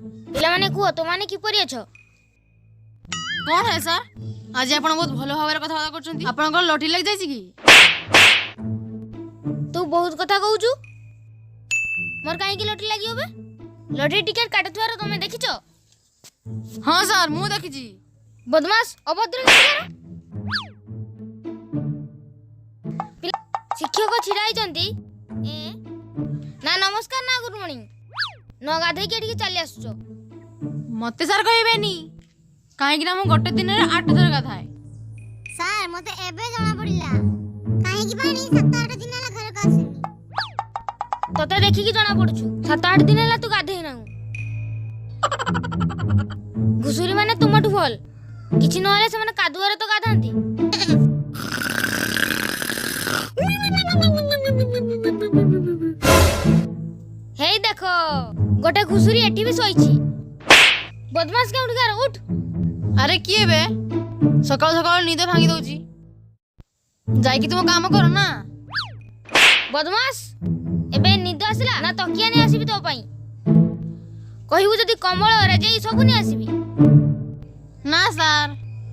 पिला माने कुह तो माने किपरि अछ? कौन है सर? आज आप बहुत भल भाव कथा कर आप लटरी लग जाए कि तू बहुत कथा कहूचु मोर काहे की लटरी लागि होबे? लटरी टिकट काटथुआर तुमे देखिछो? हाँ सर मु देखी। बदमाश अभद्र निकार शिक्षक छिड़ाई जंती ना नमस्कार ना गुड मॉर्निंग न गाधे के चली आसुचो मते सर कहबेनी काहे कि ना मु गोटे दिन रे 8 थर गाधाए। सर मते एबे जणा पड़िला काहे कि बानी 7-8 दिन ला घर का आसीनी तते देखि कि जणा पड़छु 7-8 दिन ला तू गाधे ना घुसुरी माने तुमठु फल किछि नहले से माने कादुआरे तो गाधांती। हे देखो गोटे घुसुरी एठी भी सोईची बदमाश के उठगार उठ। अरे किए बे सकाल सकाल नींद भांगी दउची जाई कि तुम काम करो ना। बदमाश एबे नींद आसिला ना तकिया नै आसीबी तो पई कहिबु जदी कमल रजाई सब नै आसीबी ना सर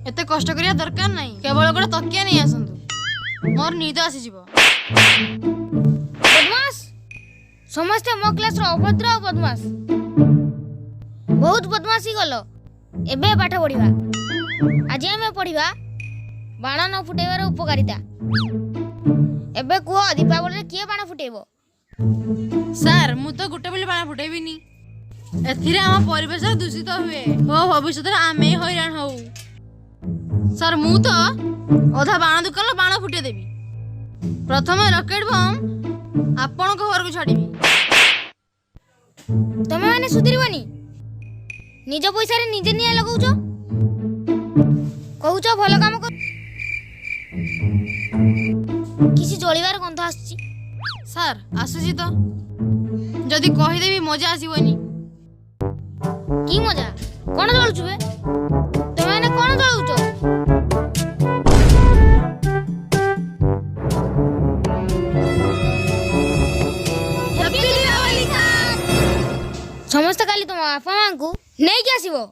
एते कष्ट करिया दरकार नहीं केवल गोटे तकिया नहीं आसंतु मोर नींद आसी जीवो। बदमाश समस्त मो क्लास रो अभद्र और बदमाश बहुत बदमाशी गलो एबे पाठ पढ़िबा आज हमें पढ़िबा बाण न फुटेबार उपकारिता। एबे कुह दीपावली रे किए बाण फुटेबो? सर मु तो गुटे बेले बाण फुटेबिनी एथिरे हम परिवेश दूषित हुए हो भविष्य रे आमे हैरान हो। सर मु तो ओधा बाण दुकान बाण फुटे देबी प्रथम रॉकेट बम आपण को घर को छाड़ीबी। तमे माने सुधीरबनी निज पैसा रे निजे निया लगाउछो कहूछो भलो काम कर किसी जळिवार गंध आछी। सर आसुची तो जदी कहि देबी मजा आसीबनी। की मजा कोन जळुछु बे तमे माने कोन जळुछो? Happy Deepavali sir. समस्त काली तुम बापा मां को नहीं के आसीबो